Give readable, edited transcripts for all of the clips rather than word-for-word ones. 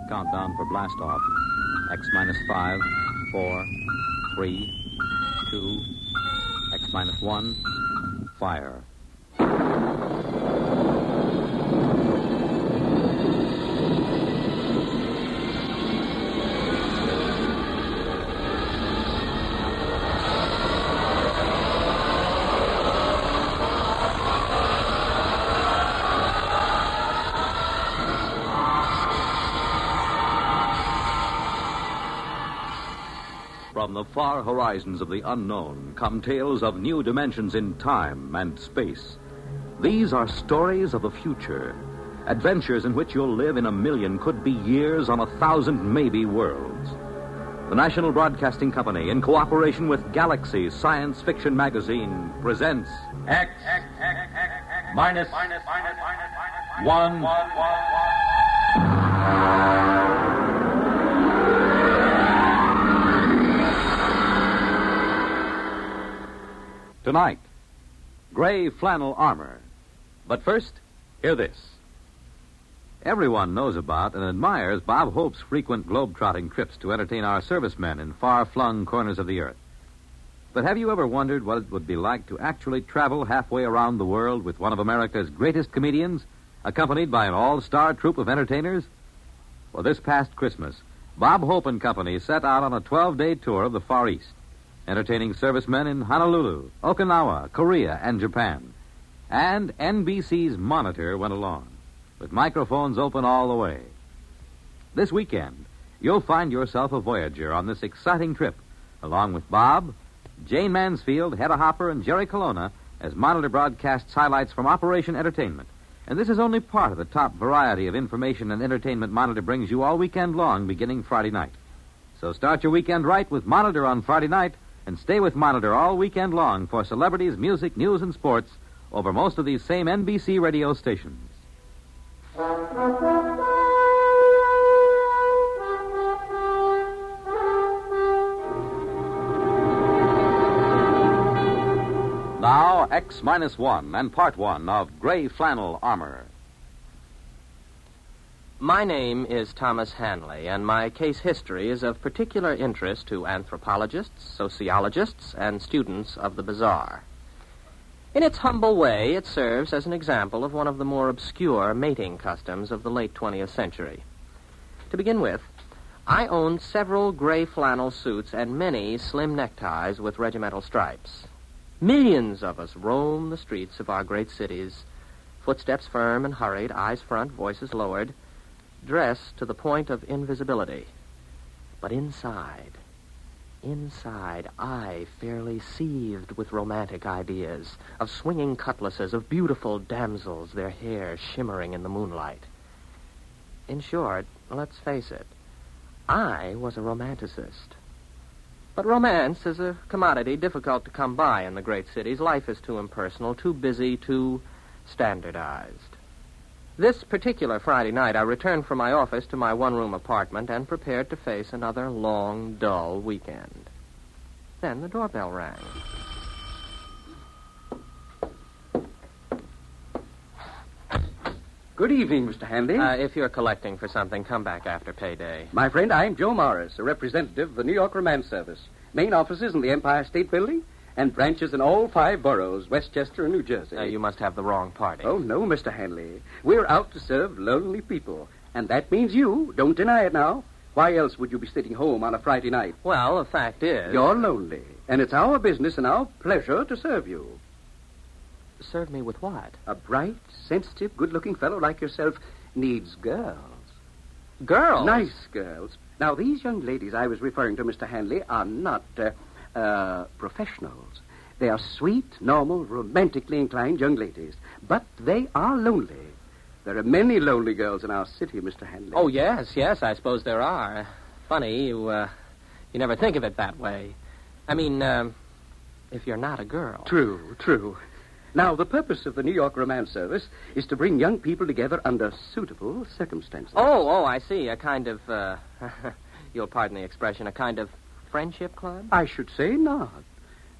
countdown for blast off. X minus 5, 4, 3, 2, X minus 1, fire. From the far horizons of the unknown come tales of new dimensions in time and space. These are stories of the future, adventures in which you'll live in a million, could be years, on 1,000 maybe worlds. The National Broadcasting Company, in cooperation with Galaxy Science Fiction Magazine, presents X minus 1. Tonight, gray flannel armor. But first, hear this. Everyone knows about and admires Bob Hope's frequent globe-trotting trips to entertain our servicemen in far-flung corners of the earth. But have you ever wondered what it would be like to actually travel halfway around the world with one of America's greatest comedians, accompanied by an all-star troupe of entertainers? Well, this past Christmas, Bob Hope and Company set out on a 12-day tour of the Far East, entertaining servicemen in Honolulu, Okinawa, Korea, and Japan. And NBC's Monitor went along, with microphones open all the way. This weekend, you'll find yourself a voyager on this exciting trip, along with Bob, Jane Mansfield, Hedda Hopper, and Jerry Colonna, as Monitor broadcasts highlights from Operation Entertainment. And this is only part of the top variety of information and entertainment Monitor brings you all weekend long, beginning Friday night. So start your weekend right with Monitor on Friday night, and stay with Monitor all weekend long for celebrities, music, news, and sports over most of these same NBC radio stations. Now, X minus 1 and part 1 of Gray Flannel Armor. My name is Thomas Hanley, and my case history is of particular interest to anthropologists, sociologists, and students of the bizarre. In its humble way, it serves as an example of one of the more obscure mating customs of the late 20th century. To begin with, I owned several gray flannel suits and many slim neckties with regimental stripes. Millions of us roam the streets of our great cities, footsteps firm and hurried, eyes front, voices lowered, dressed to the point of invisibility. But inside, I fairly seethed with romantic ideas, of swinging cutlasses, of beautiful damsels, their hair shimmering in the moonlight. In short, let's face it, I was a romanticist. But romance is a commodity difficult to come by in the great cities. Life is too impersonal, too busy, too standardized. This particular Friday night, I returned from my office to my one-room apartment and prepared to face another long, dull weekend. Then the doorbell rang. Good evening, Mr. Hanley. If you're collecting for something, come back after payday. My friend, I'm Joe Morris, a representative of the New York Romance Service. Main offices in the Empire State Building and branches in all 5 boroughs, Westchester and New Jersey. You must have the wrong party. Oh, no, Mr. Hanley. We're out to serve lonely people. And that means you. Don't deny it now. Why else would you be sitting home on a Friday night? Well, the fact is... You're lonely. And it's our business and our pleasure to serve you. Serve me with what? A bright, sensitive, good-looking fellow like yourself needs girls. Girls? Nice girls. Now, these young ladies I was referring to, Mr. Hanley, are not... professionals. They are sweet, normal, romantically inclined young ladies. But they are lonely. There are many lonely girls in our city, Mr. Hanley. Oh, yes, I suppose there are. Funny, you never think of it that way. I mean, if you're not a girl. True. Now, the purpose of the New York Romance Service is to bring young people together under suitable circumstances. Oh, I see. A kind of, you'll pardon the expression, a kind of friendship club? I should say not.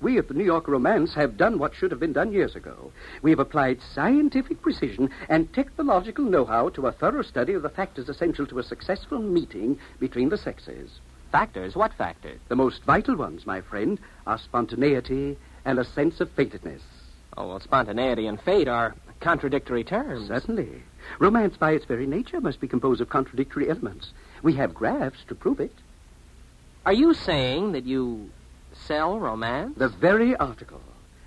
We at the New York Romance have done what should have been done years ago. We have applied scientific precision and technological know-how to a thorough study of the factors essential to a successful meeting between the sexes. Factors? What factors? The most vital ones, my friend, are spontaneity and a sense of fatedness. Oh, well, spontaneity and fate are contradictory terms. Certainly. Romance, by its very nature, must be composed of contradictory elements. We have graphs to prove it. Are you saying that you sell romance? The very article.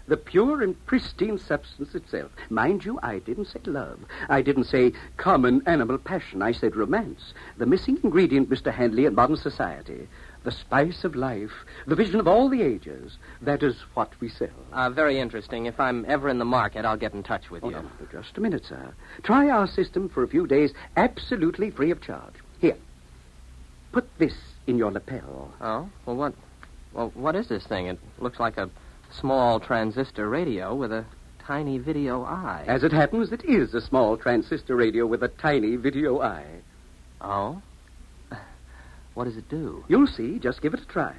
The pure and pristine substance itself. Mind you, I didn't say love. I didn't say common animal passion. I said romance. The missing ingredient, Mr. Handley, in modern society. The spice of life. The vision of all the ages. That is what we sell. Very interesting. If I'm ever in the market, I'll get in touch with you. No, just a minute, sir. Try our system for a few days, absolutely free of charge. Here. Put this in your lapel. Oh? Well, what is this thing? It looks like a small transistor radio with a tiny video eye. As it happens, it is a small transistor radio with a tiny video eye. Oh? What does it do? You'll see. Just give it a try.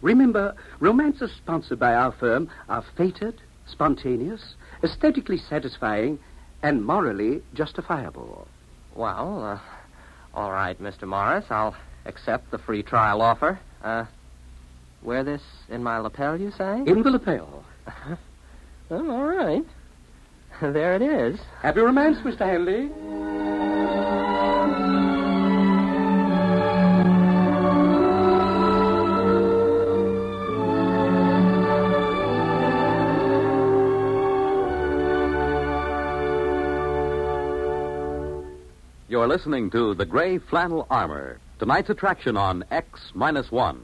Remember, romances sponsored by our firm are fated, spontaneous, aesthetically satisfying, and morally justifiable. Well, all right, Mr. Morris. I'll accept the free trial offer. Wear this in my lapel, you say? In the lapel. Well, all right. There it is. Happy romance, Mr. Handley. You're listening to The Gray Flannel Armor, tonight's attraction on X-1.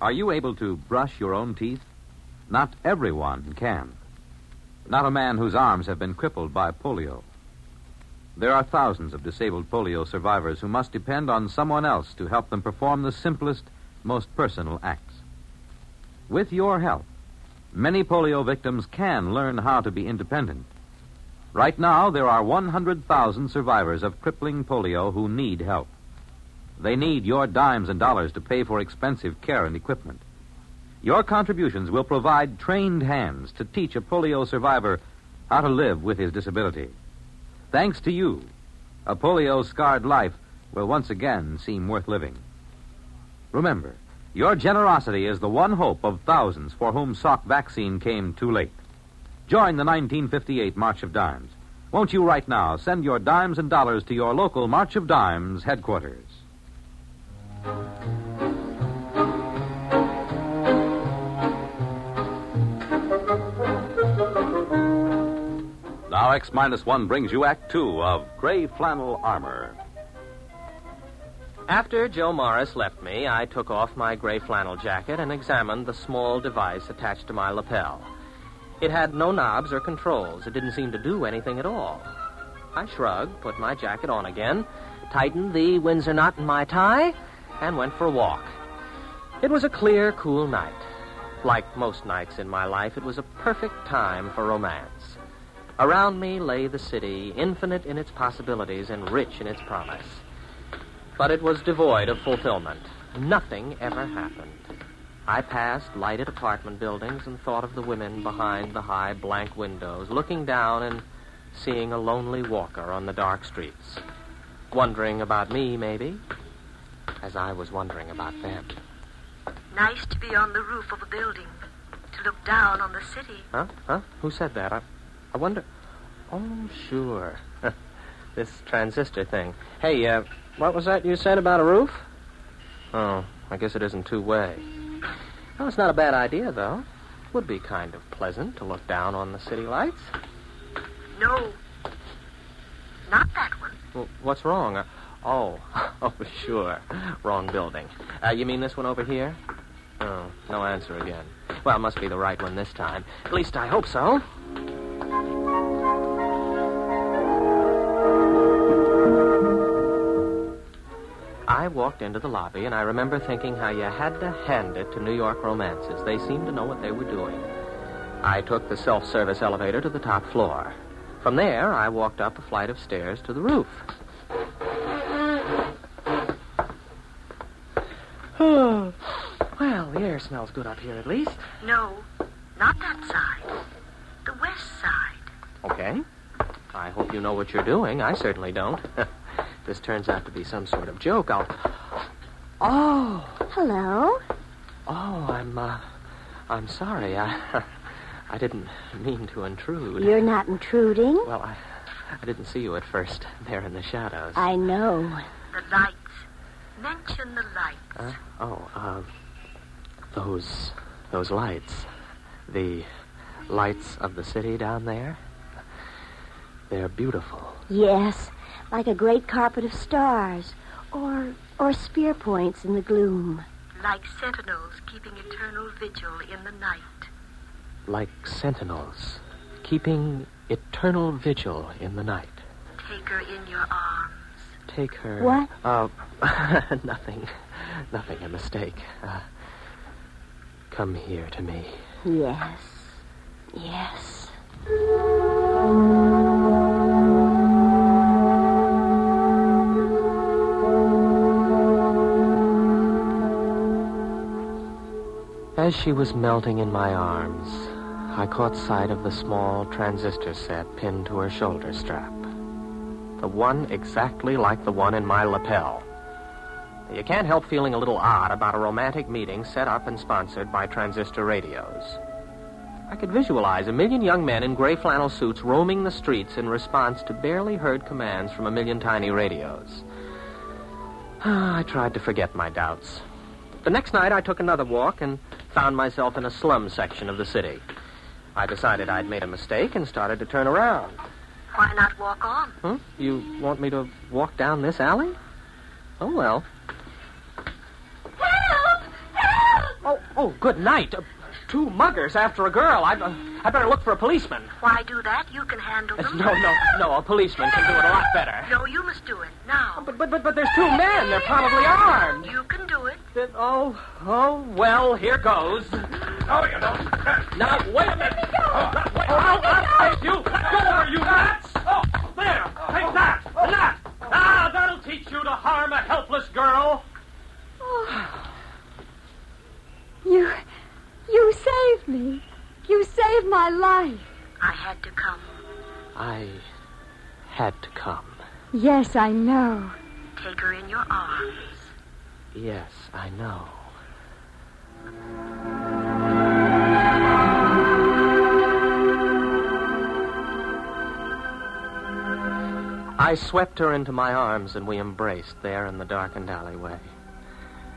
Are you able to brush your own teeth? Not everyone can. Not a man whose arms have been crippled by polio. There are thousands of disabled polio survivors who must depend on someone else to help them perform the simplest, most personal acts. With your help, many polio victims can learn how to be independent. Right now, there are 100,000 survivors of crippling polio who need help. They need your dimes and dollars to pay for expensive care and equipment. Your contributions will provide trained hands to teach a polio survivor how to live with his disability. Thanks to you, a polio-scarred life will once again seem worth living. Remember, your generosity is the one hope of thousands for whom Salk vaccine came too late. Join the 1958 March of Dimes. Won't you right now send your dimes and dollars to your local March of Dimes headquarters? Now X-1 brings you Act 2 of Gray Flannel Armor. After Joe Morris left me, I took off my gray flannel jacket and examined the small device attached to my lapel. It had no knobs or controls. It didn't seem to do anything at all. I shrugged, put my jacket on again, tightened the Windsor knot in my tie, and went for a walk. It was a clear, cool night. Like most nights in my life, it was a perfect time for romance. Around me lay the city, infinite in its possibilities and rich in its promise. But it was devoid of fulfillment. Nothing ever happened. I passed lighted apartment buildings and thought of the women behind the high blank windows, looking down and seeing a lonely walker on the dark streets. Wondering about me, maybe, as I was wondering about them. Nice to be on the roof of a building, to look down on the city. Huh? Who said that? I wonder... Oh, sure. This transistor thing. Hey, what was that you said about a roof? Oh, I guess it isn't two-way. Well, it's not a bad idea, though. Would be kind of pleasant to look down on the city lights. No, not that one. Well, what's wrong? Oh, sure. Wrong building. You mean this one over here? Oh, no answer again. Well, it must be the right one this time. At least I hope so. I walked into the lobby, and I remember thinking how you had to hand it to New York Romances. They seemed to know what they were doing. I took the self-service elevator to the top floor. From there, I walked up a flight of stairs to the roof. Oh. Well, the air smells good up here at least. No, not that side. The west side. Okay. I hope you know what you're doing. I certainly don't. This turns out to be some sort of joke. Oh. Hello. Oh, I'm sorry. I didn't mean to intrude. You're not intruding. Well, I didn't see you at first there in the shadows. I know. The lights. Mention the lights. Those lights. The lights of the city down there. They're beautiful. Yes, like a great carpet of stars. Or spear points in the gloom. Like sentinels keeping eternal vigil in the night. Like sentinels keeping eternal vigil in the night. Take her in your arms. Take her... What? Nothing. Nothing, a mistake. Come here to me. Yes. Yes. As she was melting in my arms, I caught sight of the small transistor set pinned to her shoulder strap. The one exactly like the one in my lapel. You can't help feeling a little odd about a romantic meeting set up and sponsored by transistor radios. I could visualize 1,000,000 young men in gray flannel suits roaming the streets in response to barely heard commands from 1,000,000 tiny radios. I tried to forget my doubts. The next night, I took another walk and found myself in a slum section of the city. I decided I'd made a mistake and started to turn around. Why not walk on? You want me to walk down this alley? Oh, well. Help! Help! Oh, good night. 2 muggers after a girl. I better look for a policeman. Why do that? You can handle them. No. A policeman can do it a lot better. No, you must do it. Now. But there's 2 men. They're probably armed. You can do it. Well, here goes. No, you don't. Now, wait a minute. I'll take you. Let go of her, you rats. Oh, there. Take that. And that. That'll teach you to harm a helpless girl. You saved me. You saved my life. I had to come. I had to come. Yes, I know. Take her in your arms. Yes, I know. I swept her into my arms and we embraced there in the darkened alleyway.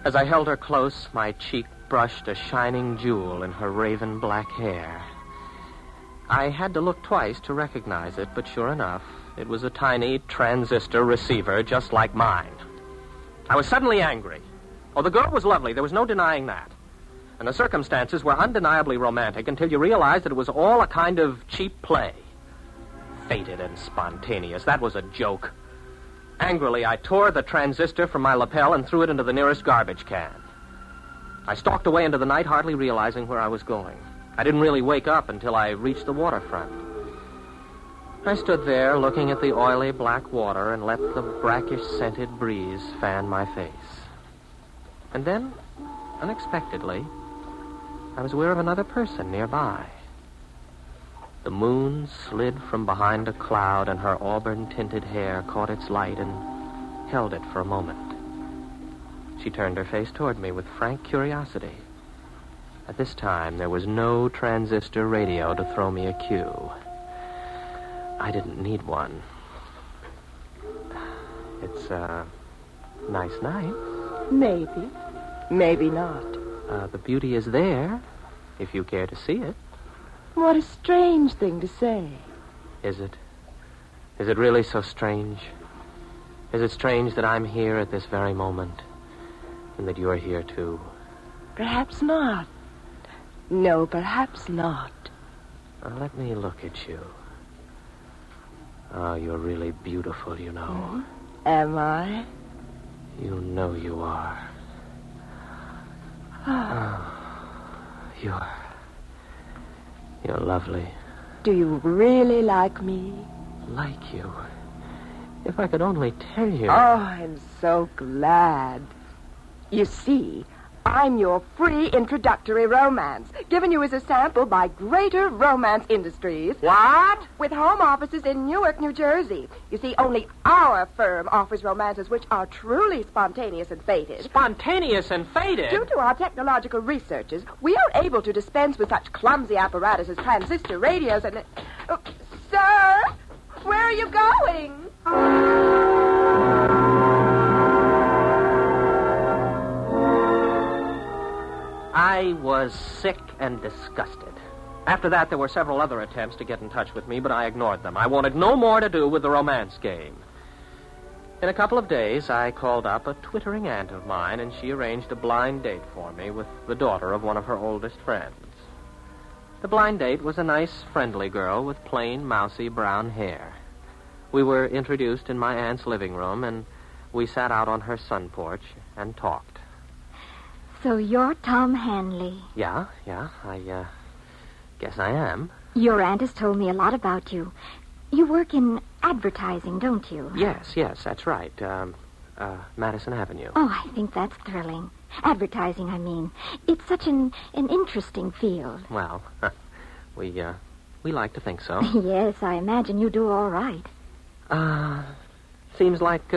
As I held her close, my cheek brushed a shining jewel in her raven black hair. I had to look twice to recognize it, but sure enough, it was a tiny transistor receiver just like mine. I was suddenly angry. Oh, the girl was lovely. There was no denying that. And the circumstances were undeniably romantic until you realized that it was all a kind of cheap play. Fated and spontaneous. That was a joke. Angrily, I tore the transistor from my lapel and threw it into the nearest garbage can. I stalked away into the night, hardly realizing where I was going. I didn't really wake up until I reached the waterfront. I stood there looking at the oily black water and let the brackish-scented breeze fan my face. And then, unexpectedly, I was aware of another person nearby. The moon slid from behind a cloud, and her auburn-tinted hair caught its light and held it for a moment. She turned her face toward me with frank curiosity. At this time, there was no transistor radio to throw me a cue. I didn't need one. It's a nice night. Maybe. Maybe not. The beauty is there, if you care to see it. What a strange thing to say. Is it? Is it really so strange? Is it strange that I'm here at this very moment, and that you're here too? Perhaps not. No, perhaps not. Let me look at you. Oh, you're really beautiful, you know. Am I? You know you are. You're lovely. Do you really like me? Like you. If I could only tell you. Oh, I'm so glad. You see, I'm your free introductory romance, given you as a sample by Greater Romance Industries. What? With home offices in Newark, New Jersey. You see, only our firm offers romances which are truly spontaneous and fated. Spontaneous and fated? Due to our technological researches, we are able to dispense with such clumsy apparatus as transistor radios and... Sir, where are you going? I was sick and disgusted. After that, there were several other attempts to get in touch with me, but I ignored them. I wanted no more to do with the romance game. In a couple of days, I called up a twittering aunt of mine, and she arranged a blind date for me with the daughter of one of her oldest friends. The blind date was a nice, friendly girl with plain, mousy brown hair. We were introduced in my aunt's living room, and we sat out on her sun porch and talked. So you're Tom Hanley. Yeah, I guess I am. Your aunt has told me a lot about you. You work in advertising, don't you? Yes, that's right. Madison Avenue. Oh, I think that's thrilling. Advertising, I mean. It's such an interesting field. Well, we like to think so. Yes, I imagine you do all right. Seems like,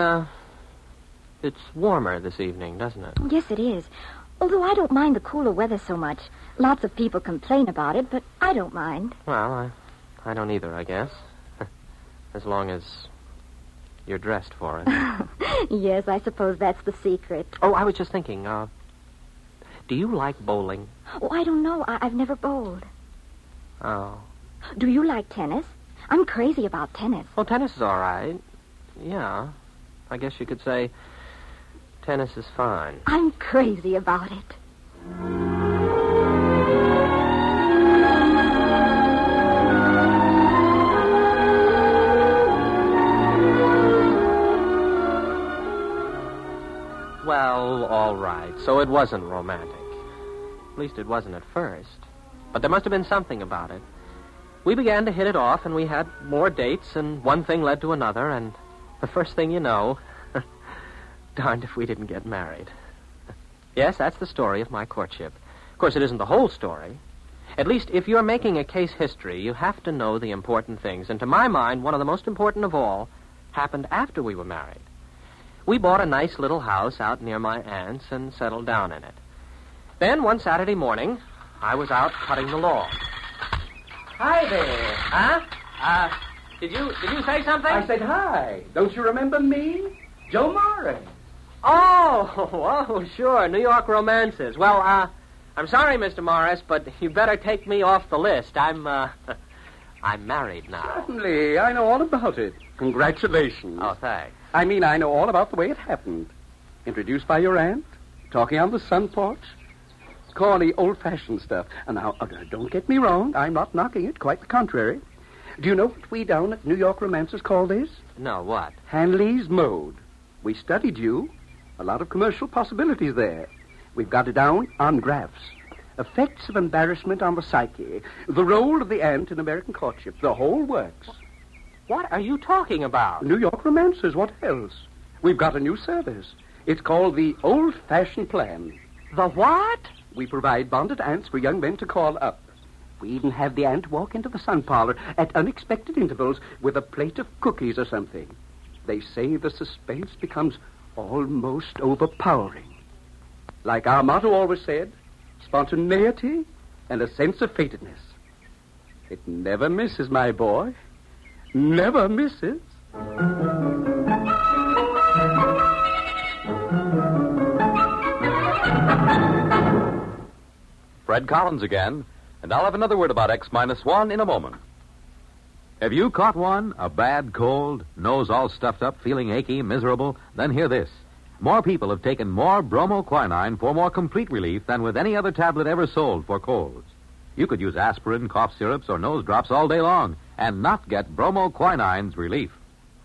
it's warmer this evening, doesn't it? Yes, it is. Although I don't mind the cooler weather so much. Lots of people complain about it, but I don't mind. Well, I don't either, I guess. As long as you're dressed for it. Yes, I suppose that's the secret. Oh, I was just thinking, do you like bowling? Oh, I don't know. I've never bowled. Oh. Do you like tennis? I'm crazy about tennis. Well, tennis is all right. Yeah. I guess you could say tennis is fine. I'm crazy about it. Well, all right. So it wasn't romantic. At least it wasn't at first. But there must have been something about it. We began to hit it off, and we had more dates, and one thing led to another, and the first thing you know, darned if we didn't get married. Yes, that's the story of my courtship. Of course, it isn't the whole story. At least, if you're making a case history, you have to know the important things. And to my mind, one of the most important of all happened after we were married. We bought a nice little house out near my aunt's and settled down in it. Then, one Saturday morning, I was out cutting the lawn. Hi there. Huh? Did you say something? I said hi. Don't you remember me? Joe Morris. Oh, sure. New York romances. Well, I'm sorry, Mr. Morris, but you better take me off the list. I'm married now. Certainly. I know all about it. Congratulations. Oh, thanks. I mean, I know all about the way it happened. Introduced by your aunt, talking on the sun porch. Corny, old-fashioned stuff. And now, don't get me wrong. I'm not knocking it. Quite the contrary. Do you know what we down at New York Romancers call this? No, what? Hanley's Mode. We studied you. A lot of commercial possibilities there. We've got it down on graphs. Effects of embarrassment on the psyche. The role of the aunt in American courtship. The whole works. What are you talking about? New York Romancers. What else? We've got a new service. It's called the old-fashioned plan. The what? We provide bonded aunts for young men to call up. We even have the aunt walk into the sun parlor at unexpected intervals with a plate of cookies or something. They say the suspense becomes almost overpowering. Like our motto always said, spontaneity and a sense of fatedness. It never misses, my boy. Never misses. Fred Collins again, and I'll have another word about X-1 in a moment. Have you caught one? A bad cold, nose all stuffed up, feeling achy, miserable? Then hear this. More people have taken more bromoquinine for more complete relief than with any other tablet ever sold for colds. You could use aspirin, cough syrups, or nose drops all day long and not get bromoquinine's relief.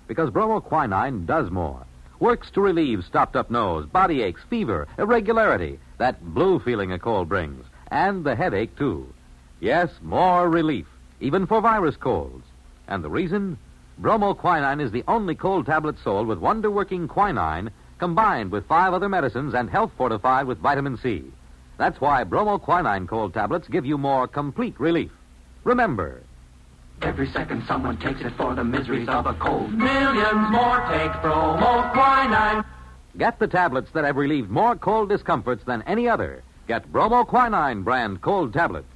Because bromoquinine does more. Works to relieve stopped-up nose, body aches, fever, irregularity, that blue feeling a cold brings, and the headache, too. Yes, more relief, even for virus colds. And the reason? Bromoquinine is the only cold tablet sold with wonder-working quinine combined with 5 other medicines and health fortified with vitamin C. That's why bromoquinine cold tablets give you more complete relief. Remember, Every second someone takes it for the miseries of a cold. Millions more take bromoquinine. get the tablets that have relieved more cold discomforts than any other. Get bromoquinine brand cold tablets.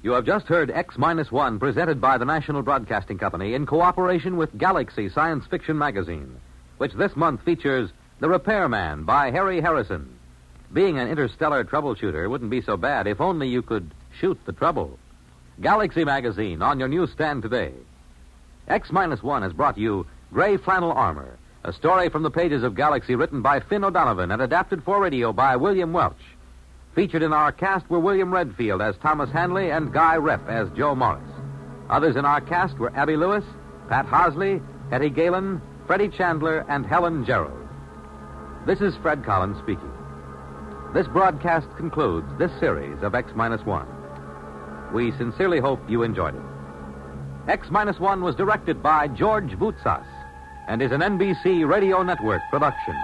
You have just heard X-1 presented by the National Broadcasting Company in cooperation with Galaxy Science Fiction Magazine, which this month features The Repairman by Harry Harrison. Being an interstellar troubleshooter wouldn't be so bad if only you could shoot the trouble. Galaxy Magazine on your newsstand today. X-1 has brought you Gray Flannel Armor, a story from the pages of Galaxy written by Finn O'Donovan and adapted for radio by William Welch. Featured in our cast were William Redfield as Thomas Hanley and Guy Repp as Joe Morris. Others in our cast were Abby Lewis, Pat Hosley, Hetty Galen, Freddie Chandler, and Helen Gerald. This is Fred Collins speaking. This broadcast concludes this series of X-1. We sincerely hope you enjoyed it. X-1 was directed by George Voutsas and is an NBC Radio Network production.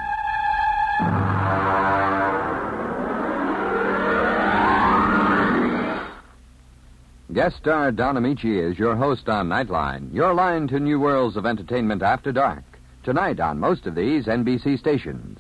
Guest star Don Amici is your host on Nightline, your line to new worlds of entertainment after dark. Tonight on most of these NBC stations.